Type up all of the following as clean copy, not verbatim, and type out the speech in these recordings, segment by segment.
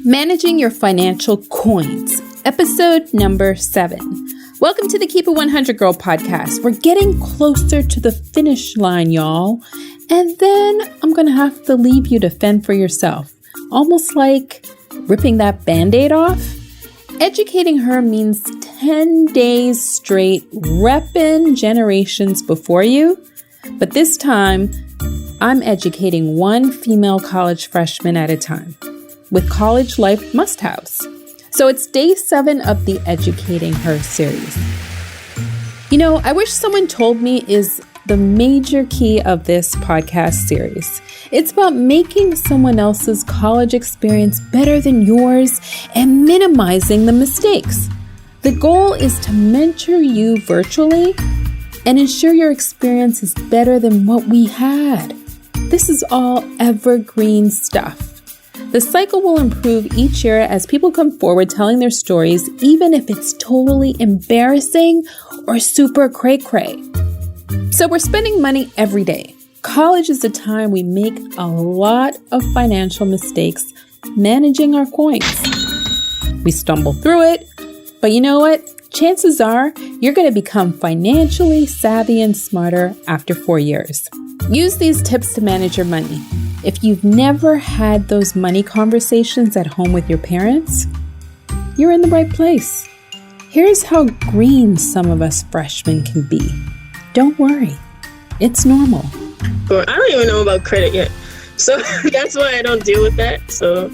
Managing Your Financial Coins, episode number 7. Welcome to the Keep It 100 Girl podcast. We're getting closer to the finish line, y'all. And then I'm going to have to leave you to fend for yourself. Almost like ripping that Band-Aid off. Educating Her means 10 days straight repping generations before you. But this time, I'm educating one female college freshman at a time with college life must-haves. So it's day 7 of the Educating Her series. You know, I wish someone told me is the major key of this podcast series. It's about making someone else's college experience better than yours and minimizing the mistakes. The goal is to mentor you virtually and ensure your experience is better than what we had. This is all evergreen stuff. The cycle will improve each year as people come forward telling their stories, even if it's totally embarrassing or super cray-cray. So we're spending money every day. College is a time we make a lot of financial mistakes managing our coins. We stumble through it, but you know what? Chances are you're going to become financially savvy and smarter after 4 years. Use these tips to manage your money. If you've never had those money conversations at home with your parents, you're in the right place. Here's how green some of us freshmen can be. Don't worry, it's normal. Well, I don't even know about credit yet, so that's why I don't deal with that. So,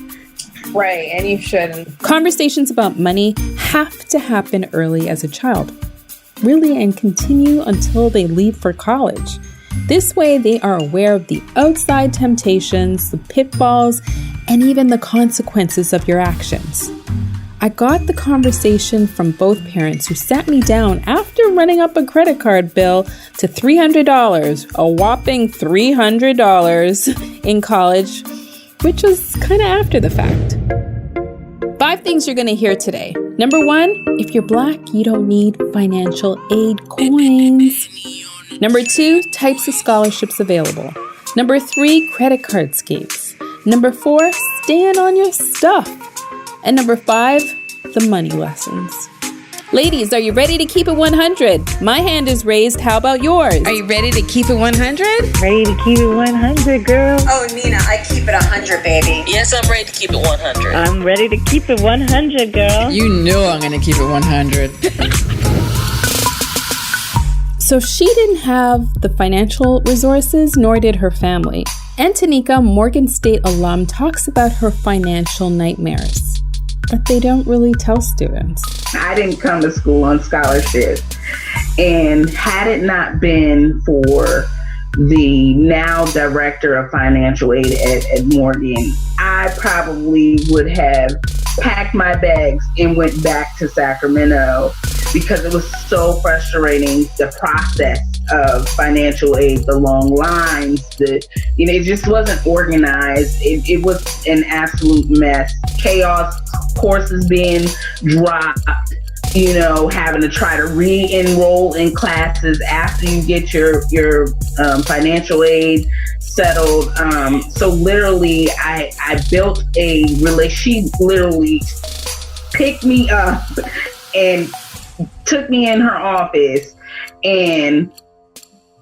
right, and you shouldn't. Conversations about money have to happen early as a child, really, and continue until they leave for college. This way, they are aware of the outside temptations, the pitfalls, and even the consequences of your actions. I got the conversation from both parents who sat me down after running up a credit card bill to $300, a whopping $300 in college, which was kind of after the fact. 5 things you're going to hear today. Number 1, if you're Black, you don't need financial aid coins. Number 2, types of scholarships available. Number 3, credit card schemes. Number 4, stand on your stuff. And number 5, the money lessons. Ladies, are you ready to keep it 100? My hand is raised. How about yours? Are you ready to keep it 100? Ready to keep it 100, girl. Oh, Nina, I keep it 100, baby. Yes, I'm ready to keep it 100. I'm ready to keep it 100, girl. You know I'm going to keep it 100. So she didn't have the financial resources, nor did her family. Antonika, Morgan State alum, talks about her financial nightmares, but they don't really tell students. I didn't come to school on scholarship, and had it not been for the now director of financial aid at Morgan, I probably would have packed my bags and went back to Sacramento, because it was so frustrating, the process of financial aid, the long lines, it just wasn't organized. It was an absolute mess. Chaos, courses being dropped, having to try to re-enroll in classes after you get your financial aid settled. So literally, I built a relationship. She literally picked me up and took me in her office and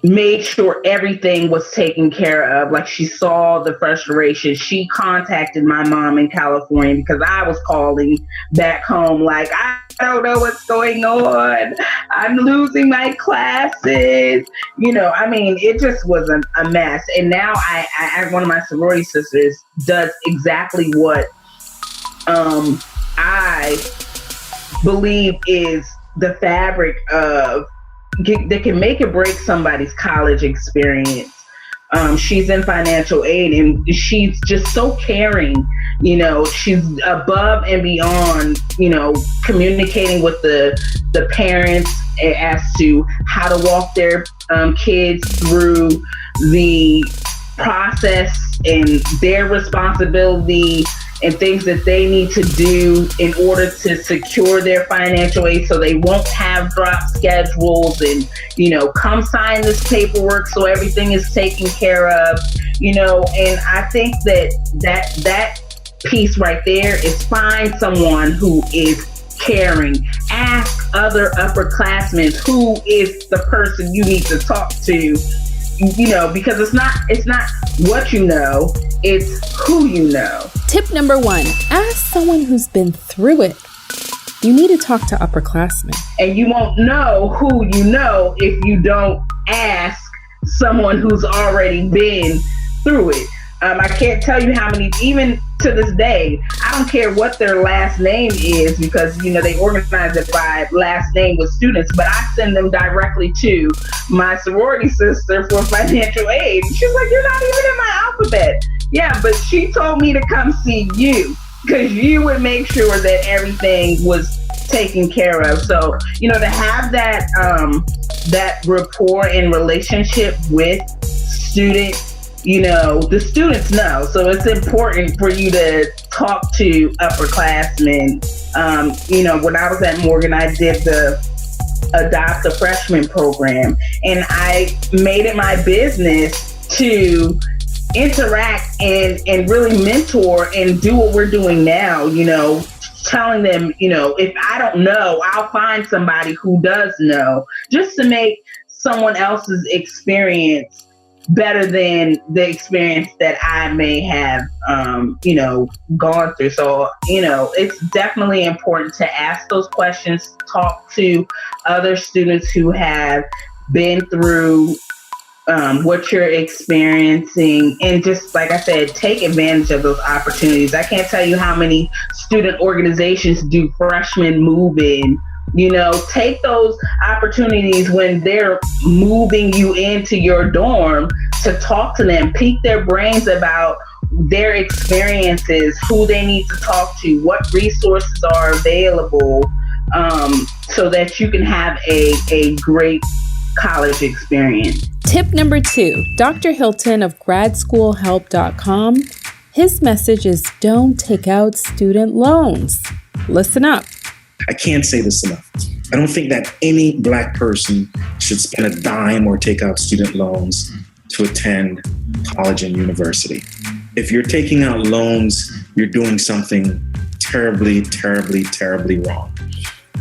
made sure everything was taken care of. Like, she saw the frustration. She contacted my mom in California because I was calling back home like, I don't know what's going on. I'm losing my classes. It just was a mess. And now I one of my sorority sisters does exactly what I believe is the fabric of that can make or break somebody's college experience. She's in financial aid, and she's just so caring. She's above and beyond, communicating with the parents as to how to walk their kids through the process and their responsibility and things that they need to do in order to secure their financial aid so they won't have drop schedules and, come sign this paperwork so everything is taken care of, and I think that piece right there is find someone who is caring. Ask other upperclassmen who is the person you need to talk to, because it's not what you know, it's who you know. Tip number 1, ask someone who's been through it. You need to talk to upperclassmen. And you won't know who you know if you don't ask someone who's already been through it. I can't tell you how many, even to this day, I don't care what their last name is because, they organize it by last name with students, but I send them directly to my sorority sister for financial aid. She's like, you're not even in my alphabet. Yeah, but she told me to come see you because you would make sure that everything was taken care of. So, to have that, that rapport and relationship with students, the students know. So it's important for you to talk to upperclassmen. When I was at Morgan, I did the Adopt a Freshman program, and I made it my business to interact and really mentor and do what we're doing now, telling them, if I don't know, I'll find somebody who does know, just to make someone else's experience better than the experience that I may have, gone through. So, it's definitely important to ask those questions, talk to other students who have been through what you're experiencing, and just like I said, take advantage of those opportunities. I can't tell you how many student organizations do freshman move-in. Take those opportunities when they're moving you into your dorm to talk to them, pique their brains about their experiences, who they need to talk to, what resources are available, so that you can have a great college experience. Tip number 2, Dr. Hilton of gradschoolhelp.com. His message is don't take out student loans. Listen up. I can't say this enough. I don't think that any Black person should spend a dime or take out student loans to attend college and university. If you're taking out loans, you're doing something terribly, terribly, terribly wrong.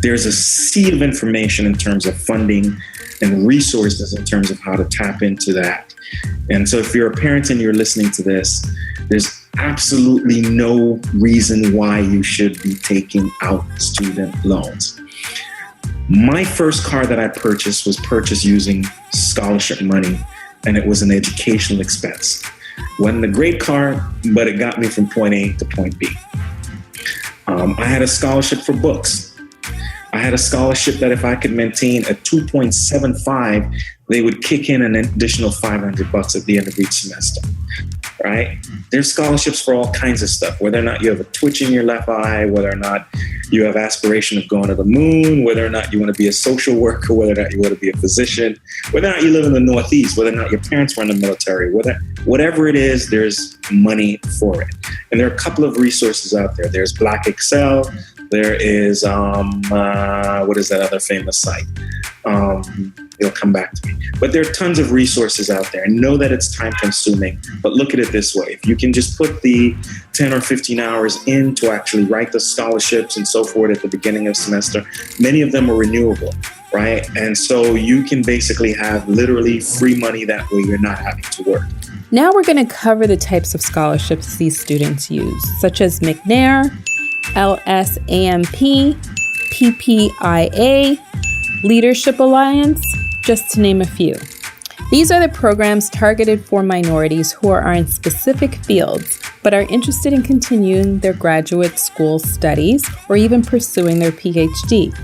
There's a sea of information in terms of funding and resources in terms of how to tap into that. And so if you're a parent and you're listening to this, there's absolutely no reason why you should be taking out student loans. My first car that I purchased was purchased using scholarship money, and it was an educational expense. Wasn't a great car, but it got me from point A to point B. I had a scholarship for books. I had a scholarship that if I could maintain a 2.75, they would kick in an additional $500 at the end of each semester, right? There's scholarships for all kinds of stuff, whether or not you have a twitch in your left eye, whether or not you have aspiration of going to the moon, whether or not you want to be a social worker, whether or not you want to be a physician, whether or not you live in the Northeast, whether or not your parents were in the military, whatever it is, there's money for it. And there are a couple of resources out there. There's Black Excel. There is, what is that other famous site? It'll come back to me. But there are tons of resources out there. And know that it's time consuming, but look at it this way. If you can just put the 10 or 15 hours in to actually write the scholarships and so forth at the beginning of semester, many of them are renewable, right? And so you can basically have literally free money that way you're not having to work. Now we're going to cover the types of scholarships these students use, such as McNair, LSAMP, PPIA, Leadership Alliance, just to name a few. These are the programs targeted for minorities who are in specific fields, but are interested in continuing their graduate school studies or even pursuing their PhD.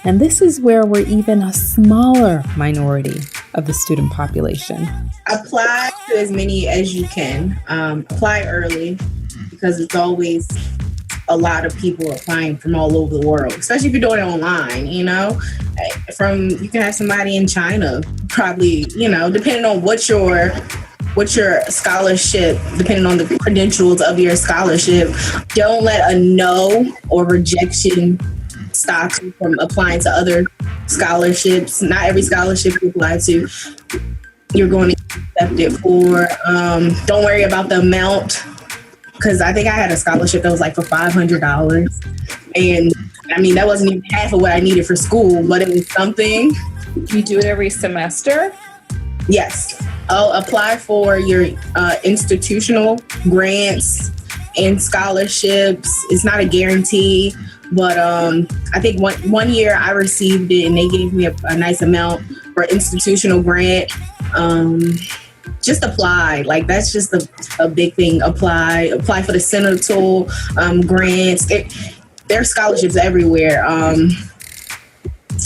And this is where we're even a smaller minority of the student population. Apply to as many as you can. Apply early because it's always a lot of people applying from all over the world, especially if you're doing it online, you can have somebody in China, probably, depending on what your scholarship, depending on the credentials of your scholarship. Don't let a no or rejection stop you from applying to other scholarships. Not every scholarship you apply to, you're going to get accepted for. Don't worry about the amount. because I think I had a scholarship that was like for $500. And I mean, that wasn't even half of what I needed for school, but it was something. You do it every semester? Yes. I'll apply for your institutional grants and scholarships. It's not a guarantee, but I think one year I received it and they gave me a nice amount for institutional grant. Just apply. Like, that's just a big thing. Apply for the Senator grants. There are scholarships everywhere.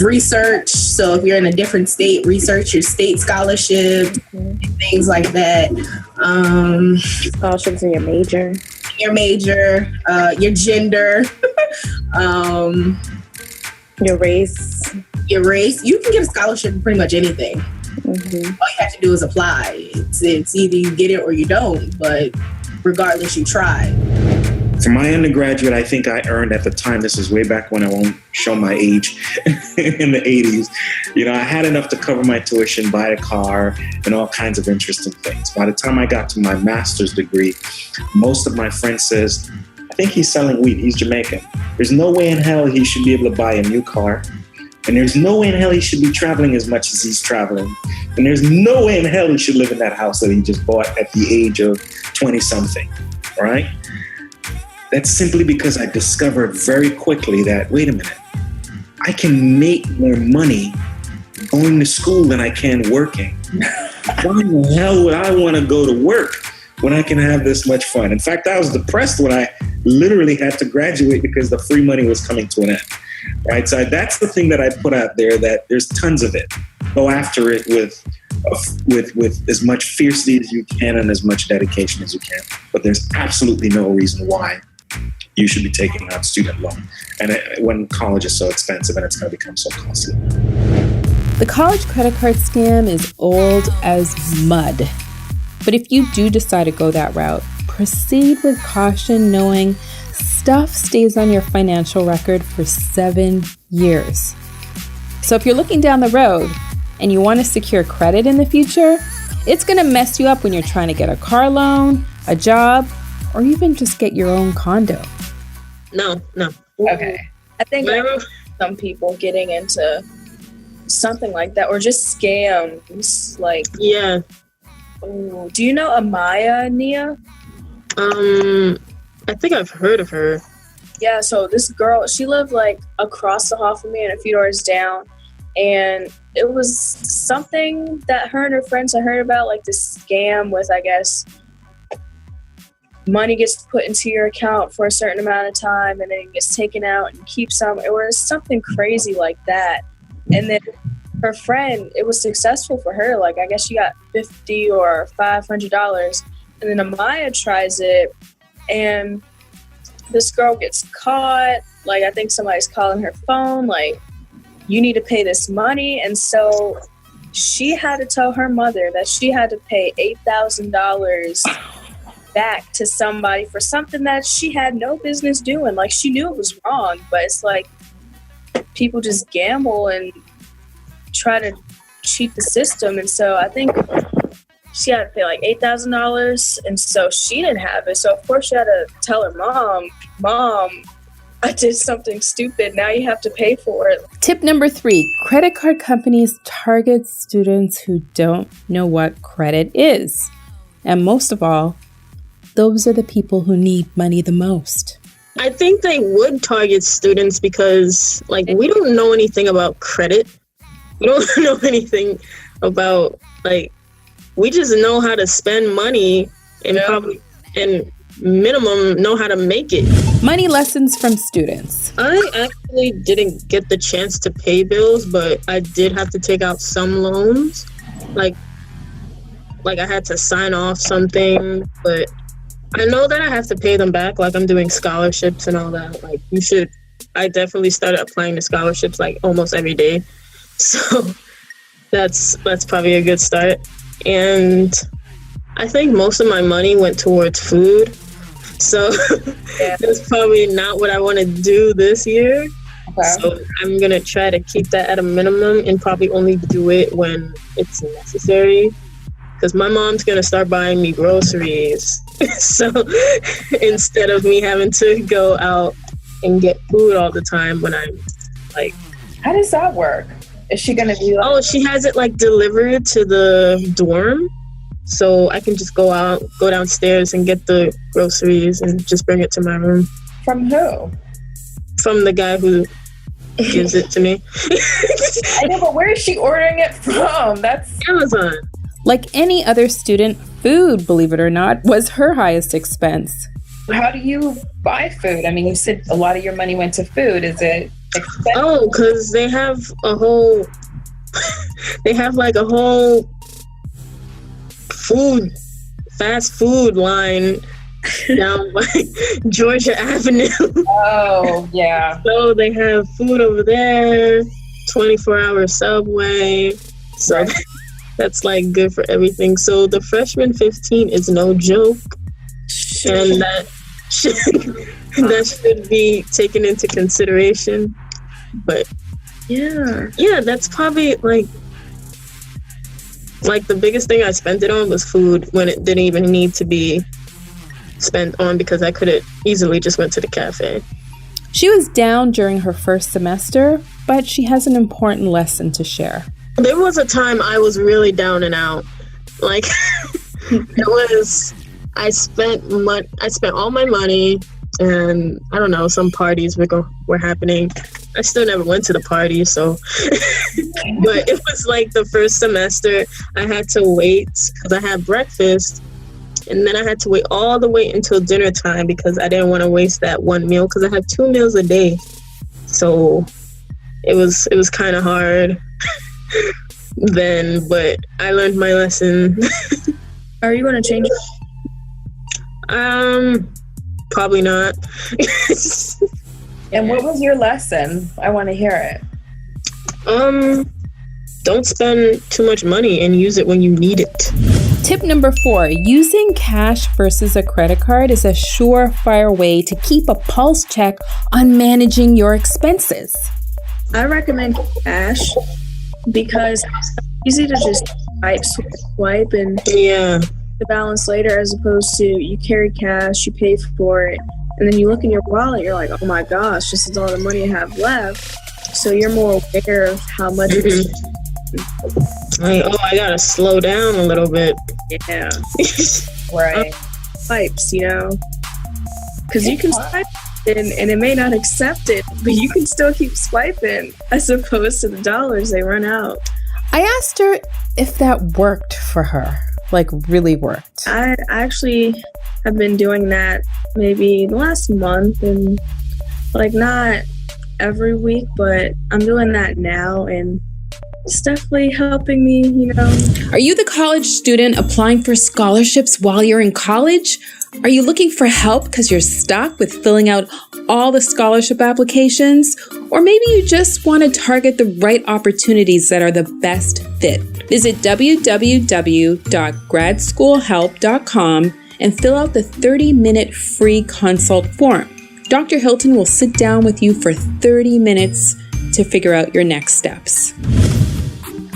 Research. So if you're in a different state, research your state scholarships, things like that. Scholarships in your major. Your gender, your race. You can get a scholarship for pretty much anything. Mm-hmm. All you have to do is apply. It's either you get it or you don't, but regardless, you try. For my undergraduate, I think I earned at the time, this is way back when, I won't show my age, in the 80s. You know, I had enough to cover my tuition, buy a car, and all kinds of interesting things. By the time I got to my master's degree, most of my friends says, I think he's selling weed. He's Jamaican. There's no way in hell he should be able to buy a new car. And there's no way in hell he should be traveling as much as he's traveling. And there's no way in hell he should live in that house that he just bought at the age of 20-something, right? That's simply because I discovered very quickly that, wait a minute, I can make more money going to school than I can working. Why the hell would I want to go to work when I can have this much fun? In fact, I was depressed when I literally had to graduate because the free money was coming to an end. Right, so that's the thing that I put out there, that there's tons of it. Go after it with as much fiercity as you can and as much dedication as you can. But there's absolutely no reason why you should be taking out student loan. And when college is so expensive and it's going to become so costly. The college credit card scam is old as mud. But if you do decide to go that route, proceed with caution, knowing stuff stays on your financial record for 7 years. So if you're looking down the road and you want to secure credit in the future, it's going to mess you up when you're trying to get a car loan, a job, or even just get your own condo. No. Okay. I think some people getting into something like that, or just scams, like... Yeah. Ooh, do you know Amaya, Nia? I think I've heard of her. Yeah, so this girl, she lived like across the hall from me and a few doors down. And it was something that her and her friends had heard about, like this scam with, I guess, money gets put into your account for a certain amount of time and then it gets taken out and keep some. It was something crazy like that. And then her friend, it was successful for her. Like, I guess she got $50 or $500. And then Amaya tries it. And this girl gets caught. Like, I think somebody's calling her phone, like, you need to pay this money. And so she had to tell her mother that she had to pay $8,000 back to somebody for something that she had no business doing. Like, she knew it was wrong, but it's like people just gamble and try to cheat the system. And so I think she had to pay like $8,000, and so she didn't have it. So of course she had to tell her mom, I did something stupid. Now you have to pay for it. Tip number 3, credit card companies target students who don't know what credit is. And most of all, those are the people who need money the most. I think they would target students because, like, we don't know anything about credit. We don't know anything about, like, we just know how to spend money and probably, and minimum, know how to make it. Money lessons from students. I actually didn't get the chance to pay bills, but I did have to take out some loans. Like I had to sign off something, but I know that I have to pay them back. Like, I'm doing scholarships and all that. Like, I definitely started applying to scholarships like almost every day. So that's probably a good start. And I think most of my money went towards food. So that's probably not what I want to do this year. Okay. So I'm going to try to keep that at a minimum and probably only do it when it's necessary. Because my mom's going to start buying me groceries So instead of me having to go out and get food all the time when I'm like, how does that work? Is she gonna be like, oh, she has it like delivered to the dorm, so I can just go downstairs and get the groceries and just bring it to my room. From who? From the guy who gives it to me. I know, but where is she ordering it from? That's Amazon. Like any other student, food, believe it or not, was her highest expense. How do you buy food? I mean, you said a lot of your money went to food. Is it expensive? Oh, because they have like a whole fast food line down by Georgia Avenue. Oh, yeah. So they have food over there, 24-hour Subway. So right. That's like good for everything. So the freshman 15 is no joke. And that should be taken into consideration. But yeah, that's probably like the biggest thing I spent it on was food when it didn't even need to be spent on because I could have easily just went to the cafe. She was down during her first semester, but she has an important lesson to share. There was a time I was really down and out. Like I spent all my money, and I don't know, some parties were happening. I still never went to the party, so but it was like the first semester I had to wait because I had breakfast, and then I had to wait all the way until dinner time because I didn't want to waste that one meal because I had 2 meals a day. So it was kind of hard then, but I learned my lesson. Are you going to change it? Probably not. And what was your lesson? I want to hear it. Don't spend too much money and use it when you need it. Tip number 4, using cash versus a credit card is a surefire way to keep a pulse check on managing your expenses. I recommend cash because it's easy to just swipe and the balance later, as opposed to you carry cash, you pay for it, and then you look in your wallet, you're like, oh my gosh, this is all the money I have left. So you're more aware of how much I gotta slow down a little bit. Yeah. Right. Swipes, because you can swipe and it may not accept it, but you can still keep swiping as opposed to the dollars, they run out. I asked her if that worked for her, like really worked. I actually have been doing that maybe the last month, and like not every week, but I'm doing that now, and it's definitely helping me, Are you the college student applying for scholarships while you're in college? Are you looking for help because you're stuck with filling out all the scholarship applications? Or maybe you just want to target the right opportunities that are the best fit. Visit www.gradschoolhelp.com and fill out the 30-minute free consult form. Dr. Hilton will sit down with you for 30 minutes to figure out your next steps.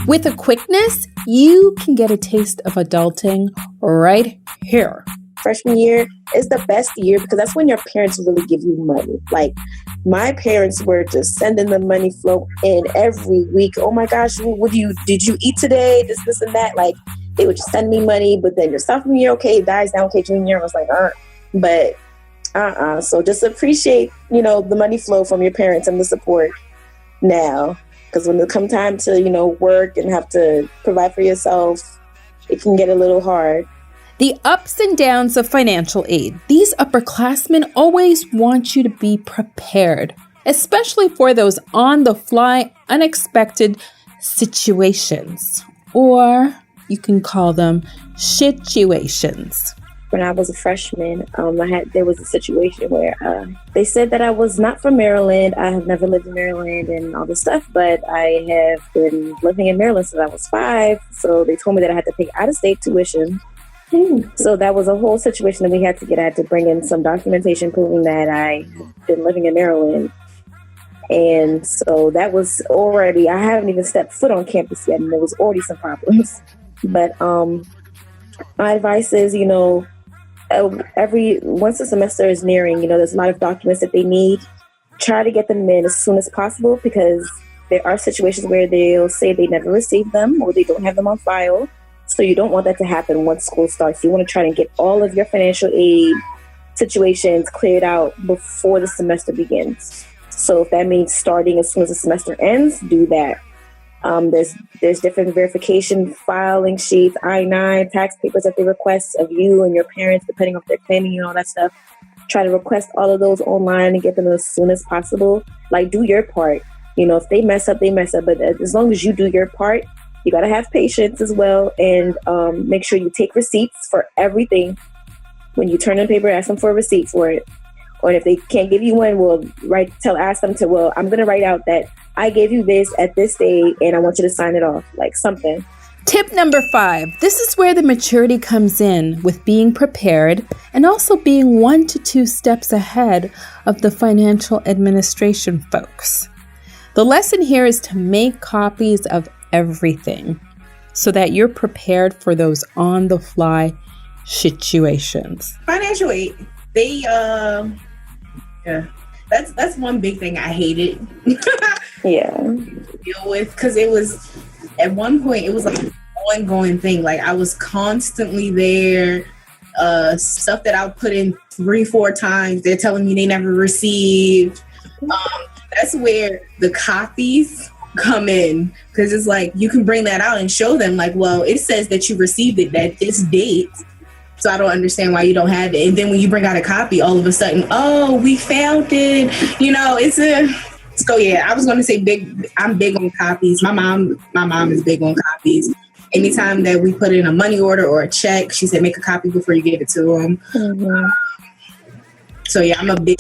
With a quickness, you can get a taste of adulting right here. Freshman year is the best year because that's when your parents really give you money. Like my parents were just sending the money flow in every week. Oh my gosh, did you eat today? This and that. Like they would just send me money, but then your sophomore year, okay, it dies down. Okay, junior year, I was like, So just appreciate, the money flow from your parents and the support now. Because when it comes time to, work and have to provide for yourself, it can get a little hard. The ups and downs of financial aid. These upperclassmen always want you to be prepared, especially for those on-the-fly, unexpected situations. Or you can call them shituations. When I was a freshman, there was a situation where they said that I was not from Maryland. I have never lived in Maryland and all this stuff, but I have been living in Maryland since I was 5. So they told me that I had to pay out-of-state tuition. So that was a whole situation that we had to get. I had to bring in some documentation proving that I had been living in Maryland. And so that was already, I haven't even stepped foot on campus yet, and there was already some problems. But my advice is, once the semester is nearing, there's a lot of documents that they need. Try to get them in as soon as possible, because there are situations where they'll say they never received them or they don't have them on file. So you don't want that to happen once school starts. You want to try to get all of your financial aid situations cleared out before the semester begins. So if that means starting as soon as the semester ends, do that. There's different verification filing sheets, I-9, tax papers that they request of you and your parents, depending on if they're claiming you and all that stuff. Try to request all of those online and get them as soon as possible. Like, do your part. If they mess up, they mess up. But as long as you do your part, you got to have patience as well. And make sure you take receipts for everything. When you turn in paper, ask them for a receipt for it. Or if they can't give you one, ask them to, I'm going to write out that I gave you this at this date and I want you to sign it off, like something. Tip number 5. This is where the maturity comes in, with being prepared and also being 1 to 2 steps ahead of the financial administration folks. The lesson here is to make copies of everything so that you're prepared for those on-the-fly situations. Financial aid, that's one big thing I hated. Deal with, because it was at one point it was like an ongoing thing. Like, I was constantly there. Stuff that I'll put in 3-4 times, they're telling me they never received. That's where the copies come in, because it's like you can bring that out and show them, like, well, it says that you received it at this date, so I don't understand why you don't have it. And then when you bring out a copy, all of a sudden, oh, we found it. So yeah, I was going to say I'm big on copies. My mom is big on copies. Anytime that we put in a money order or a check, she said, make a copy before you give it to them. Mm-hmm. So yeah, I'm big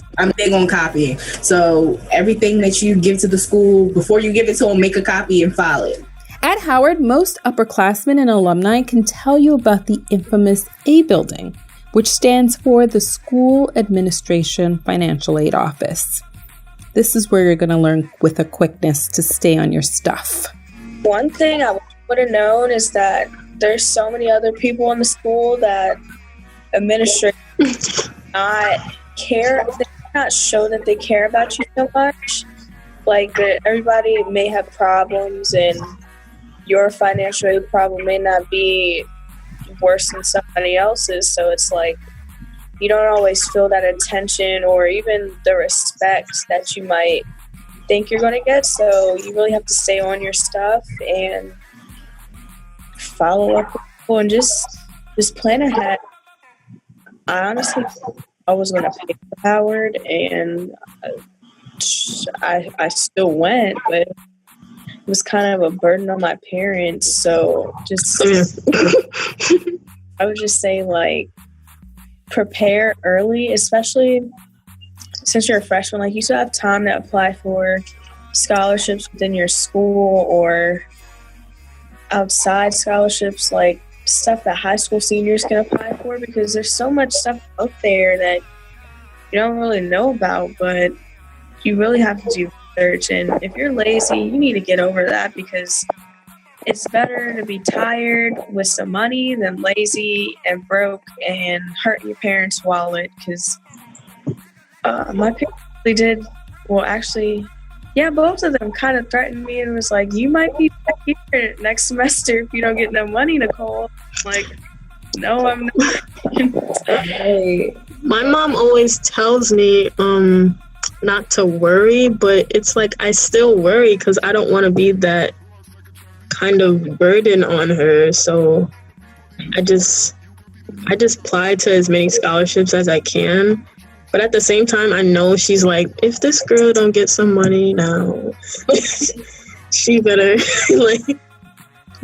on copying. So everything that you give to the school, before you give it to them, make a copy and file it. At Howard, most upperclassmen and alumni can tell you about the infamous A building, which stands for the School Administration Financial Aid Office. This is where you're going to learn with a quickness to stay on your stuff. One thing I would have known is that there's so many other people in the school that administration not care. They not show that they care about you so much. Like, that everybody may have problems, and your financial aid problem may not be worse than somebody else's. So it's like you don't always feel that attention or even the respect that you might think you're going to get. So you really have to stay on your stuff and follow up with people and just plan ahead. I honestly I was going to pay for Howard, and I still went, but it was kind of a burden on my parents. So I would just say, like, prepare early, especially since you're a freshman. Like, you still have time to apply for scholarships within your school or outside scholarships, like stuff that high school seniors can apply for, because there's so much stuff out there that you don't really know about, but you really have to do research. And if you're lazy, you need to get over that, because it's better to be tired with some money than lazy and broke and hurt your parents' wallet. Because my parents really did, well, actually, yeah, both of them kind of threatened me and was like, you might be back here next semester if you don't get no money, Nicole. I'm like, no, I'm not. Hey, my mom always tells me not to worry, but it's like I still worry because I don't want to be that kind of burden on her. So I just apply to as many scholarships as I can. But at the same time, I know she's like, if this girl don't get some money now, she better like.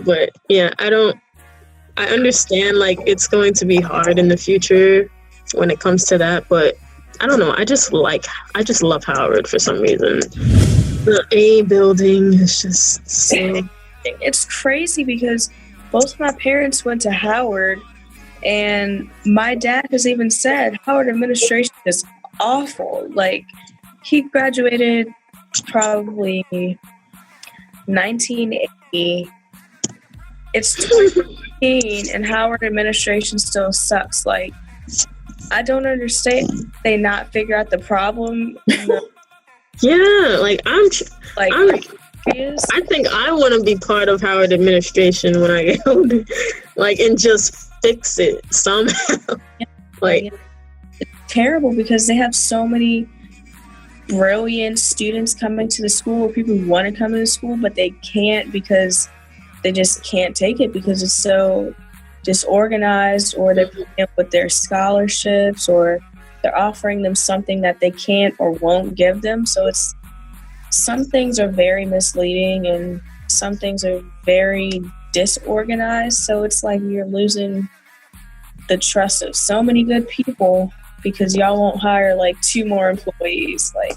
But yeah, I understand, like, it's going to be hard in the future when it comes to that, but I don't know. I just love Howard for some reason. The A building is just so. It's crazy because both of my parents went to Howard, and my dad has even said Howard administration is awful. Like, he graduated probably 1980. It's 2015, and Howard administration still sucks. Like, I don't understand. They not figure out the problem. Yeah, like I'm confused. I think I want to be part of Howard administration when I get older, like, and just fix it somehow. Like, it's terrible because they have so many brilliant students coming to the school, or people who want to come to the school, but they can't because they just can't take it because it's so disorganized, or they're putting up with their scholarships, or they're offering them something that they can't or won't give them. So it's, some things are very misleading and some things are very disorganized. So it's like you're losing the trust of so many good people because y'all won't hire like 2 more employees. Like,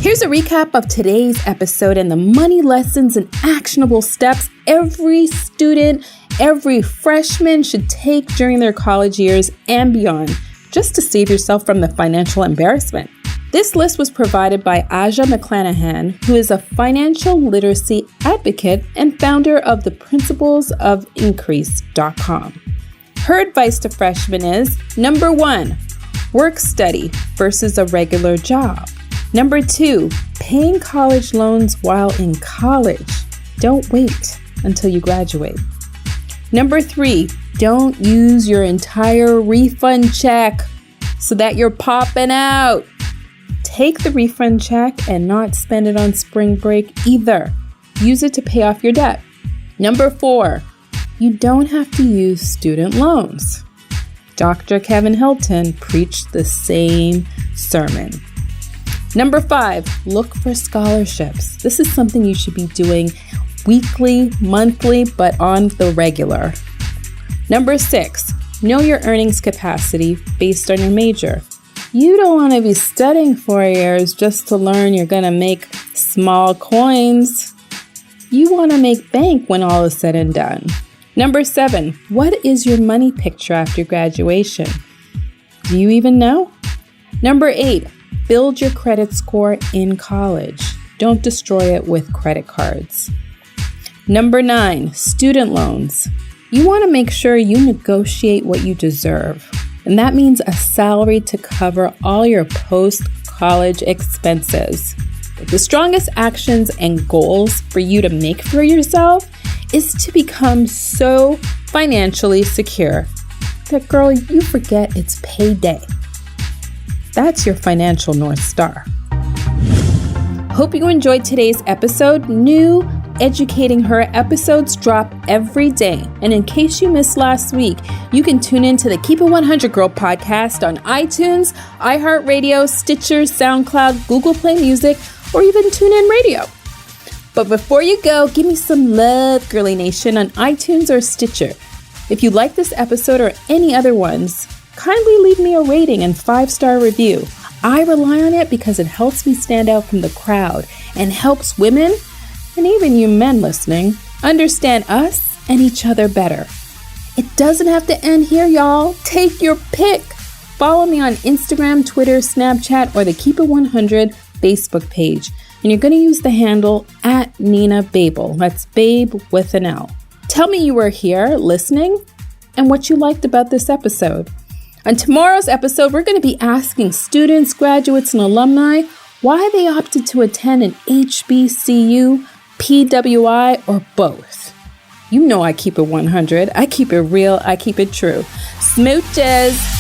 here's a recap of today's episode and the money lessons and actionable steps every student, every freshman should take during their college years and beyond, just to save yourself from the financial embarrassment. This list was provided by Aja McClanahan, who is a financial literacy advocate and founder of the Principles of Increase.com. Her advice to freshmen is, number 1, work study versus a regular job. Number 2, paying college loans while in college. Don't wait until you graduate. Number 3, don't use your entire refund check so that you're popping out. Take the refund check and not spend it on spring break either. Use it to pay off your debt. Number 4, you don't have to use student loans. Dr. Kevin Hilton preached the same sermon. Number 5, look for scholarships. This is something you should be doing weekly, monthly, but on the regular. Number 6, know your earnings capacity based on your major. You don't want to be studying 4 years just to learn you're going to make small coins. You want to make bank when all is said and done. Number 7, what is your money picture after graduation? Do you even know? Number 8, build your credit score in college. Don't destroy it with credit cards. Number 9, student loans. You want to make sure you negotiate what you deserve. And that means a salary to cover all your post-college expenses. The strongest actions and goals for you to make for yourself is to become so financially secure that, girl, you forget it's payday. That's your financial North Star. Hope you enjoyed today's episode. New Educating Her episodes drop every day. And in case you missed last week, you can tune in to the Keep It 100 Girl podcast on iTunes, iHeartRadio, Stitcher, SoundCloud, Google Play Music, or even TuneIn Radio. But before you go, give me some love, Girly Nation, on iTunes or Stitcher. If you like this episode or any other ones, kindly leave me a rating and 5-star review. I rely on it because it helps me stand out from the crowd and helps women, and even you men listening, understand us and each other better. It doesn't have to end here, y'all. Take your pick. Follow me on Instagram, Twitter, Snapchat, or the Keep It 100 Facebook page. And you're going to use the handle at Nina Babel. That's Babe with an L. Tell me you were here listening and what you liked about this episode. On tomorrow's episode, we're going to be asking students, graduates, and alumni why they opted to attend an HBCU, PWI, or both. You know I keep it 100. I keep it real. I keep it true. Smooches.